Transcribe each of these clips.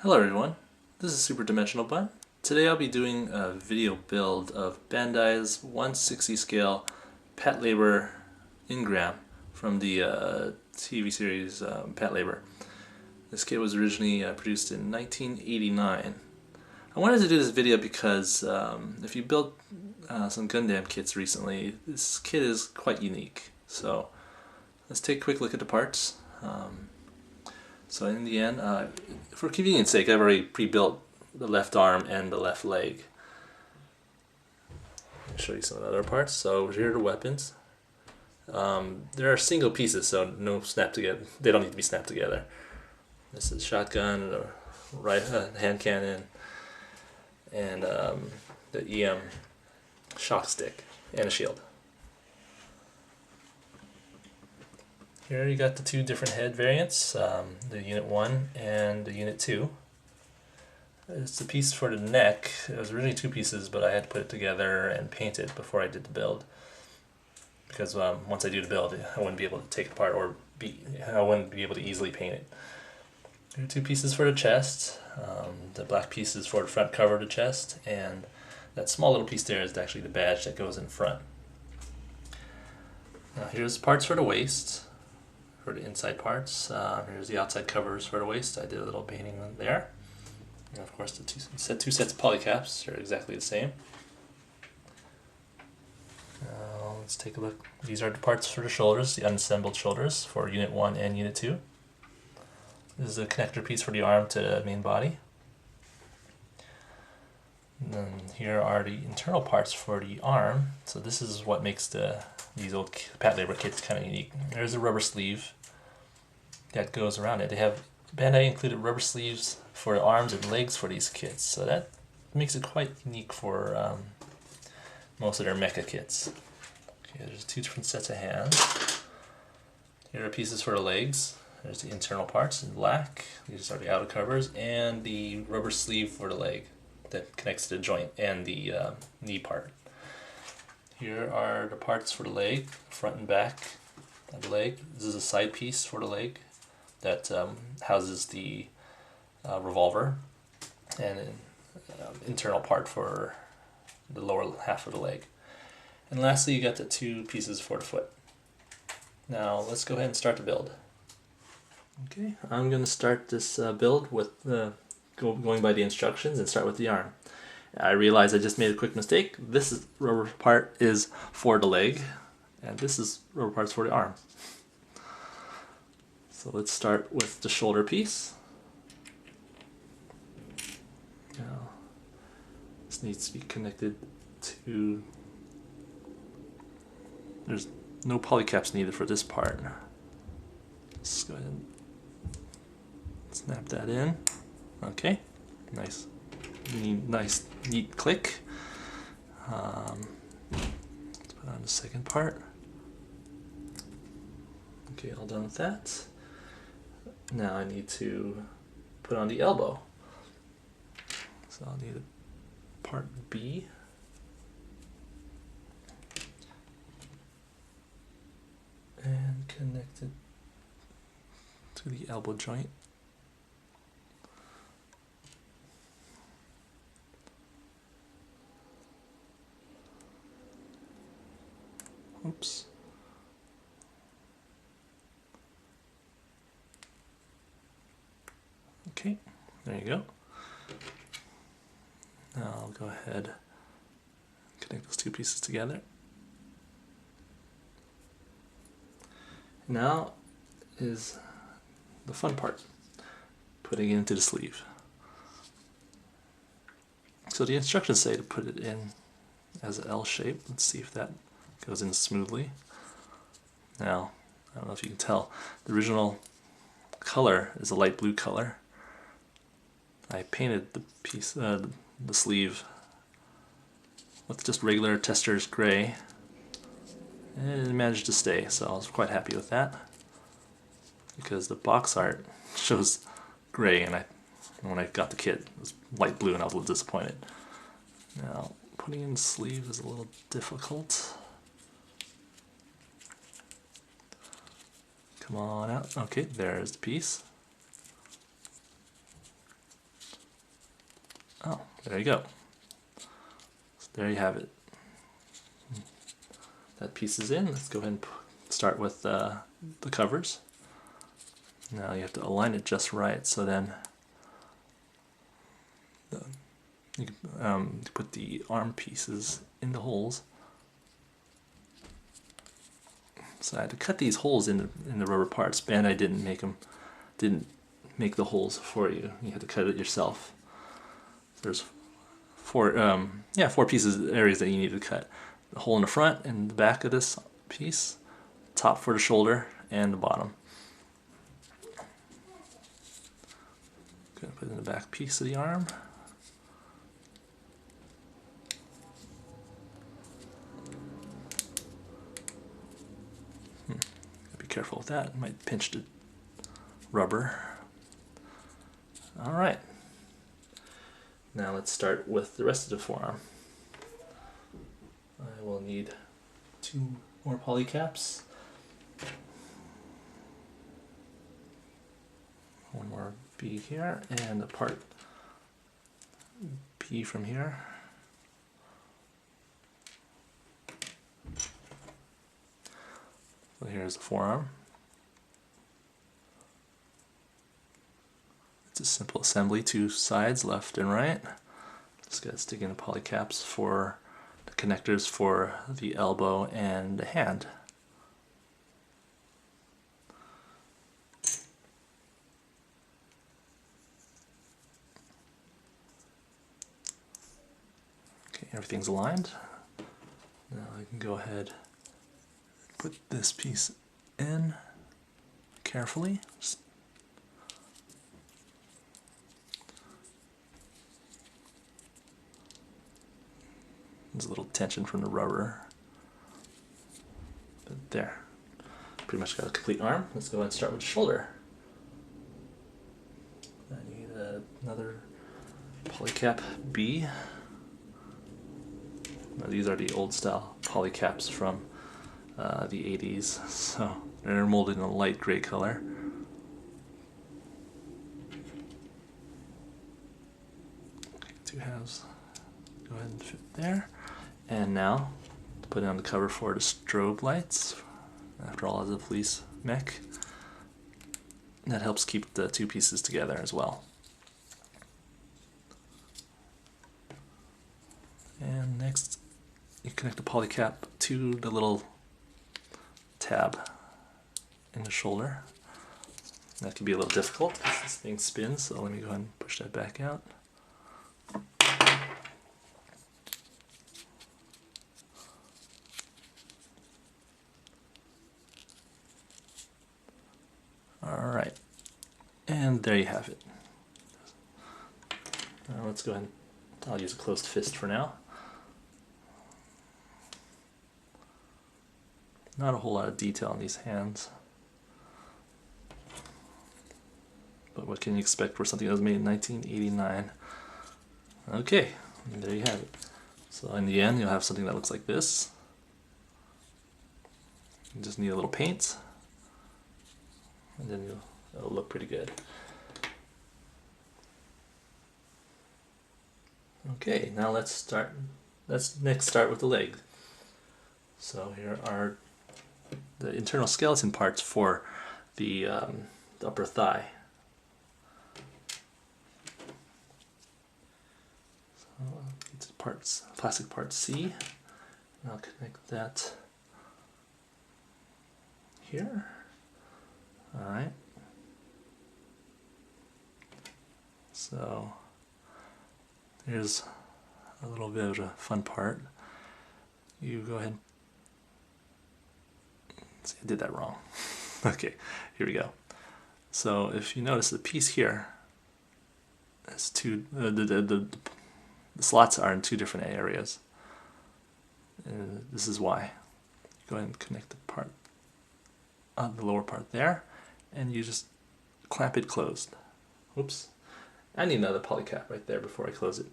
Hello everyone, this is Super Dimensional Bun. Today I'll be doing a video build of Bandai's 1/60 scale Patlabor Ingram from the TV series Patlabor. This kit was originally produced in 1989. I wanted to do this video because if you built some Gundam kits recently, this kit is quite unique. So let's take a quick look at the parts. So in the end, for convenience sake, I've already pre-built the left arm and the left leg. I'll show you some of the other parts. So here are the weapons. There are single pieces, so no snap together. They don't need to be snapped together. This is shotgun, the right hand cannon, and the EM shock stick, and a shield. Here you got the two different head variants, the Unit 1 and the Unit 2. It's the piece for the neck. It was originally two pieces, but I had to put it together and paint it before I did the build. Because once I do the build, I wouldn't be able to take it apart, or I wouldn't be able to easily paint it. There are two pieces for the chest. The black piece is for the front cover of the chest, and that small little piece there is actually the badge that goes in front. Now here's parts for the waist. For the inside parts, here's the outside covers for the waist. I did a little painting there, and of course the two sets of polycaps are exactly the same. Now let's take a look. These are the parts for the shoulders, the unassembled shoulders for Unit 1 and Unit 2. This is a connector piece for the arm to the main body. And then here are the internal parts for the arm. So this is what makes these old Patlabor kits kind of unique. There's a rubber sleeve that goes around it. Bandai included rubber sleeves for the arms and legs for these kits, so that makes it quite unique for most of their mecha kits. Okay, there's two different sets of hands. Here are pieces for the legs. There's the internal parts in black. These are the outer covers, and the rubber sleeve for the leg that connects to the joint and the knee part. Here are the parts for the leg, front and back of the leg. This is a side piece for the leg that houses the revolver, and an internal part for the lower half of the leg. And lastly, you got the two pieces for the foot. Now let's go ahead and start the build. Okay, I'm going to start this build with going by the instructions and start with the arm. I realize I just made a quick mistake. This rubber part is for the leg, and this is rubber parts for the arm. So let's start with the shoulder piece. Now, this needs to be connected to... There's no polycaps needed for this part. Let's go ahead and snap that in. Okay, nice, neat click. Let's put on the second part. Okay, all done with that. Now I need to put on the elbow. So I'll need a part B. And connect it to the elbow joint. Oops. Okay, there you go. Now I'll go ahead and connect those two pieces together. Now is the fun part, putting it into the sleeve. So the instructions say to put it in as an L shape. Let's see if that goes in smoothly. Now, I don't know if you can tell, the original color is a light blue color. I painted the piece, the sleeve, with just regular Testors gray, and it managed to stay, so I was quite happy with that, because the box art shows gray, and when I got the kit it was light blue, and I was a little disappointed. Now, putting in the sleeve is a little difficult. Come on out. Okay, there's the piece. There you go. So there you have it. That piece is in. Let's go ahead and start with the covers. Now you have to align it just right, so then you can put the arm pieces in the holes. So I had to cut these holes in the rubber parts. Bandai didn't make the holes for you. You had to cut it yourself. There's four pieces, areas that you need to cut. The hole in the front and the back of this piece, top for the shoulder, and the bottom. Gonna put in the back piece of the arm. Be careful with that, it might pinch the rubber. Alright. Now let's start with the rest of the forearm. I will need 2 more poly caps. One more B here, and a part B from here. So here's the forearm. It's a simple assembly, 2 sides, left and right. Just got to stick in the poly caps for the connectors for the elbow and the hand. Okay, everything's aligned. Now I can go ahead and put this piece in carefully. There's a little tension from the rubber. But there. Pretty much got a complete arm. Let's go ahead and start with the shoulder. I need another polycap B. Now, these are the old style polycaps from the 80s, so they're molded in a light gray color. Okay, 2 halves. Go ahead and fit there. And now, put it on the cover for the strobe lights. After all, it's a fleece mech. That helps keep the 2 pieces together as well. And next, you connect the polycap to the little tab in the shoulder. That can be a little difficult because this thing spins, so let me go ahead and push that back out. Alright, and there you have it. Now let's go ahead and I'll use a closed fist for now. Not a whole lot of detail on these hands. But what can you expect for something that was made in 1989? Okay, and there you have it. So in the end, you'll have something that looks like this. You just need a little paint, and then it'll look pretty good. Okay, now let's next start with the leg. So here are the internal skeleton parts for the upper thigh. So it's parts, plastic part C. And I'll connect that here. All right. So here's a little bit of a fun part. You go ahead. See, I did that wrong. Okay, here we go. So if you notice, the piece here has two. The slots are in 2 different areas. And this is why. Go ahead and connect the part on the lower part there, and you just clamp it closed. Oops. I need another polycap right there before I close it.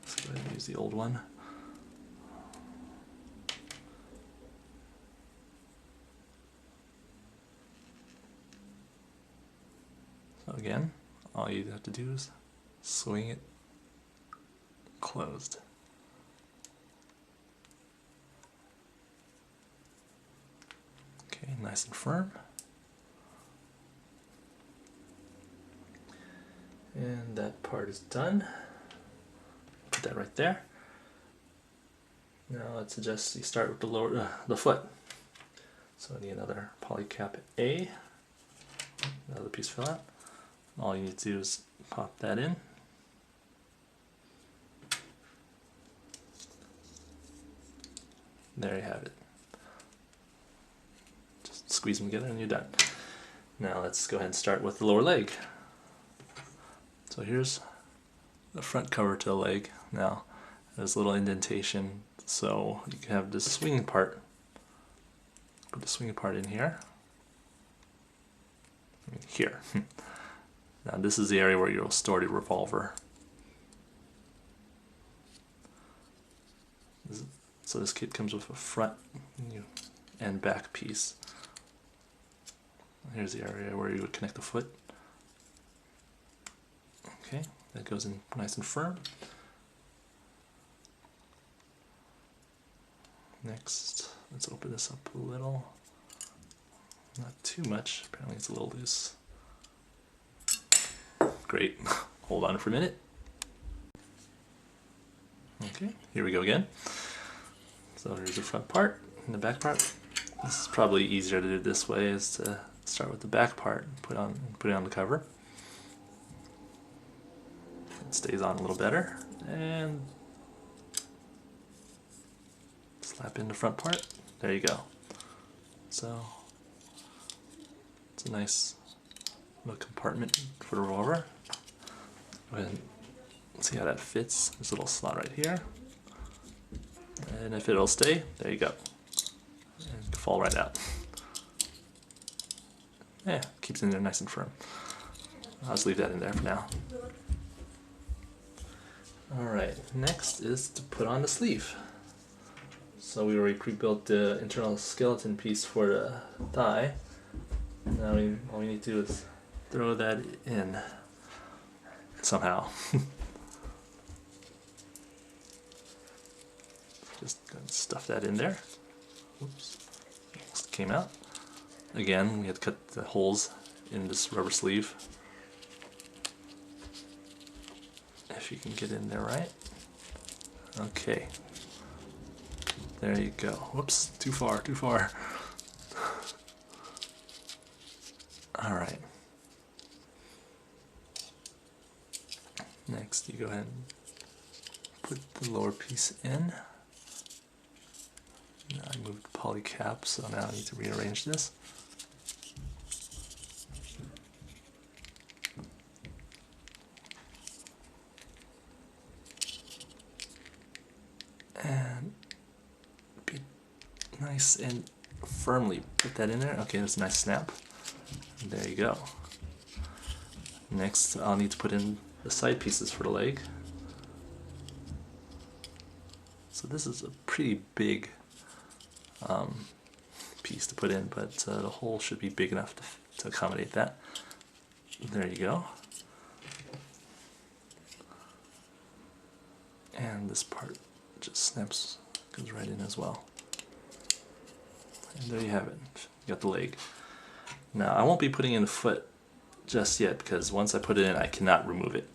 Let's go ahead and use the old one. So again, all you have to do is swing it closed. Okay, nice and firm. And that part is done. Put that right there. Now let's adjust. You start with the lower, the foot. So I need another polycap A. Another piece fell out. All you need to do is pop that in. There you have it. Just squeeze them together and you're done. Now let's go ahead and start with the lower leg. So here's the front cover to the leg. Now there's a little indentation, so you can have this swinging part. Put the swinging part in here. Here. Now this is the area where you'll store the revolver. So this kit comes with a front and back piece. Here's the area where you would connect the foot. Okay, that goes in nice and firm. Next, let's open this up a little. Not too much, apparently it's a little loose. Great, hold on for a minute. Okay, here we go again. So here's the front part and the back part. This is probably easier to do this way, is to start with the back part and put it on the cover. It stays on a little better, and slap in the front part. There you go. So it's a nice little compartment for the revolver. Go ahead and see how that fits. There's a little slot right here, and if it'll stay, there you go. And fall right out. Yeah, keeps it in there nice and firm. I'll just leave that in there for now. Alright, next is to put on the sleeve. So we already pre-built the internal skeleton piece for the thigh. Now all we need to do is throw that in somehow. Just go and stuff that in there. Oops, almost came out. Again, we had to cut the holes in this rubber sleeve. If you can get in there right. Okay. There you go. Whoops, too far, too far. Alright. Next, you go ahead and put the lower piece in. Now I moved the poly cap, so now I need to rearrange this. And be nice and firmly put that in there. Okay, that's a nice snap. And there you go. Next, I'll need to put in the side pieces for the leg. So this is a pretty big piece to put in, but the hole should be big enough to accommodate that. There you go. And this part just snaps, goes right in as well. And there you have it. You got the leg. Now I won't be putting in the foot just yet, because once I put it in I cannot remove it.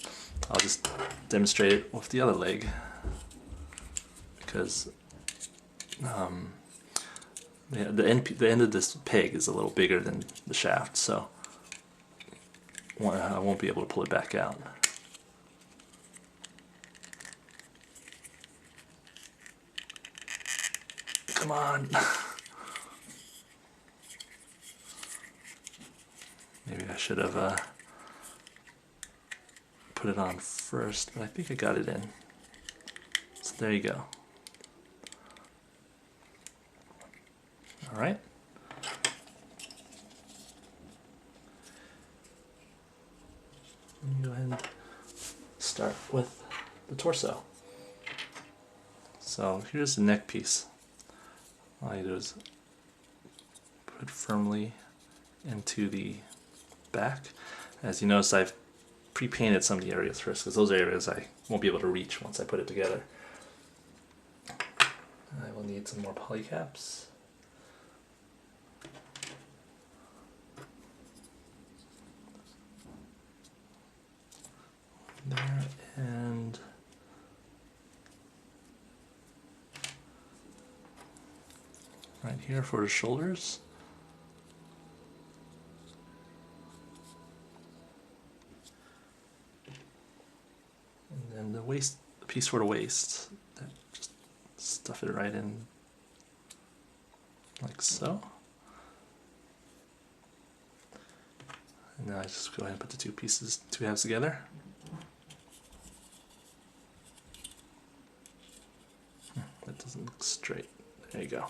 I'll just demonstrate it with the other leg, because the end of this peg is a little bigger than the shaft, so I won't be able to pull it back out. Come on. Maybe I should have put it on first, but I think I got it in. So there you go. Alright. Go ahead and start with the torso. So here's the neck piece. All I do is put firmly into the back. As you notice, I've pre-painted some of the areas first, because those areas I won't be able to reach once I put it together. I will need some more polycaps. There, and right here for the shoulders. And then the waist, the piece for the waist, that just stuff it right in like so. And now I just go ahead and put the two halves together. That doesn't look straight. There you go.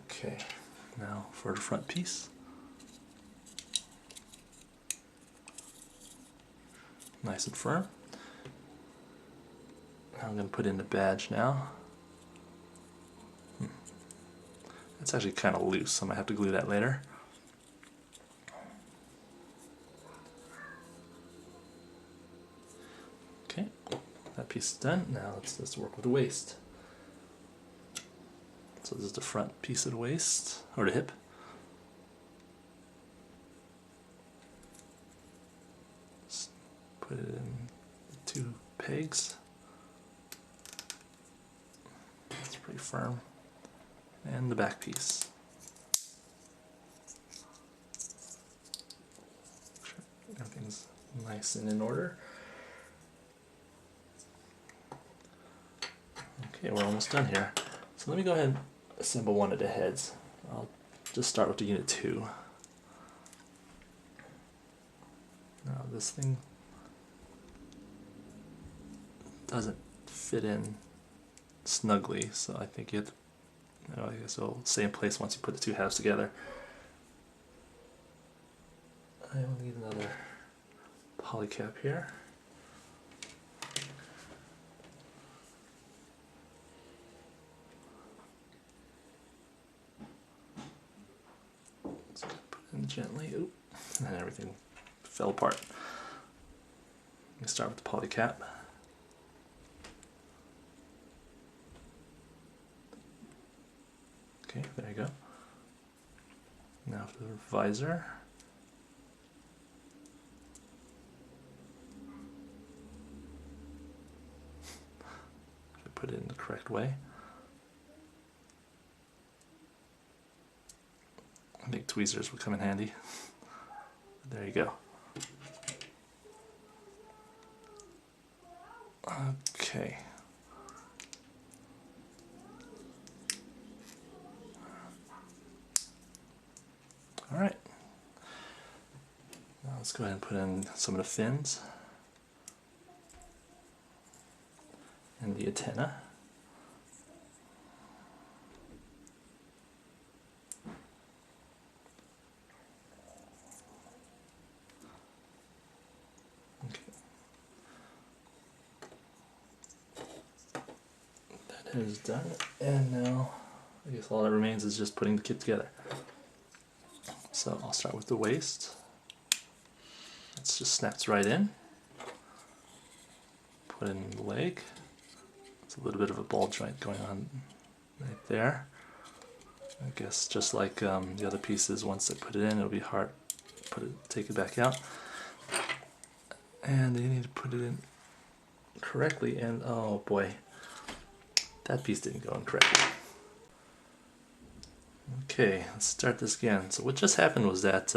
Okay, now for the front piece. Nice and firm. I'm going to put in the badge now. It's actually kind of loose, so I might have to glue that later. Okay, that piece is done. Now let's work with the waist. So this is the front piece of the waist, or the hip. Just put it in the two pegs. It's pretty firm. And the back piece. Make sure everything's nice and in order. Okay, we're almost done here. So let me go ahead and assemble one of the heads. I'll just start with the unit 2. Now this thing doesn't fit in snugly, so I think you have to, I guess it'll stay in place once you put the two halves together. I will need another polycap here. Let's put it in gently. Oop, and everything fell apart. Let me start with the polycap. Okay, there you go. Now for the visor. If I put it in the correct way. I think tweezers would come in handy. There you go. Okay. Alright, now let's go ahead and put in some of the fins and the antenna. Okay. That is done, and now I guess all that remains is just putting the kit together. So I'll start with the waist. It just snaps right in. Put in the leg. It's a little bit of a ball joint going on right there. I guess just like the other pieces, once I put it in, it'll be hard to take it back out. And you need to put it in correctly, and oh boy, that piece didn't go in correctly. Okay, let's start this again. So what just happened was that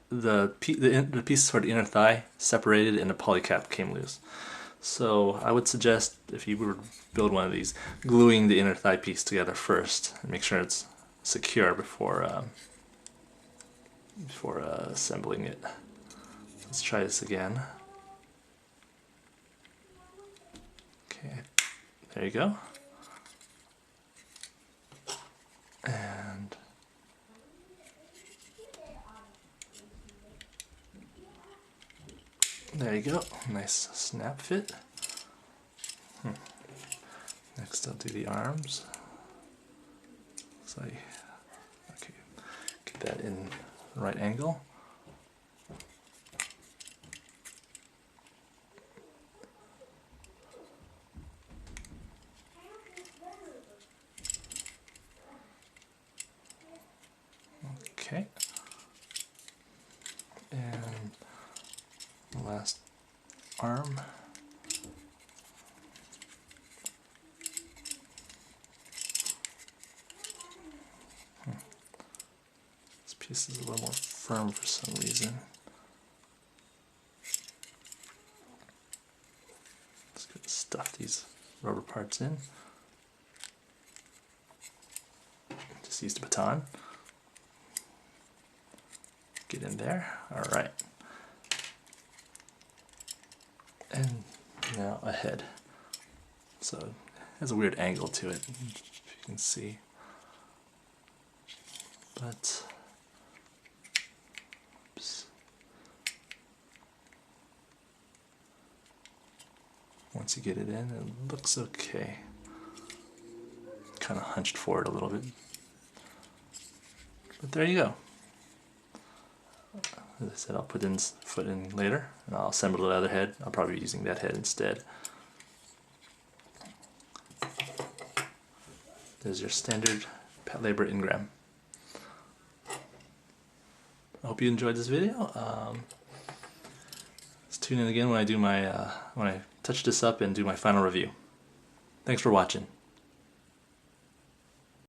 the pieces for the inner thigh separated and the polycap came loose. So I would suggest, if you were to build one of these, gluing the inner thigh piece together first and make sure it's secure before assembling it. Let's try this again. Okay, there you go. And there you go, nice snap fit. Next I'll do the arms. So okay, get that in the right angle. Okay, and the last arm. This piece is a little more firm for some reason. Just gonna stuff these rubber parts in. Just used a baton. Get in there. Alright. And now a head. So it has a weird angle to it, if you can see. But oops. Once you get it in, it looks okay. Kind of hunched forward a little bit. But there you go. As I said, I'll put in foot in later, and I'll assemble the other head. I'll probably be using that head instead. There's your standard Patlabor Ingram. I hope you enjoyed this video. Let's tune in again when I do my when I touch this up and do my final review. Thanks for watching.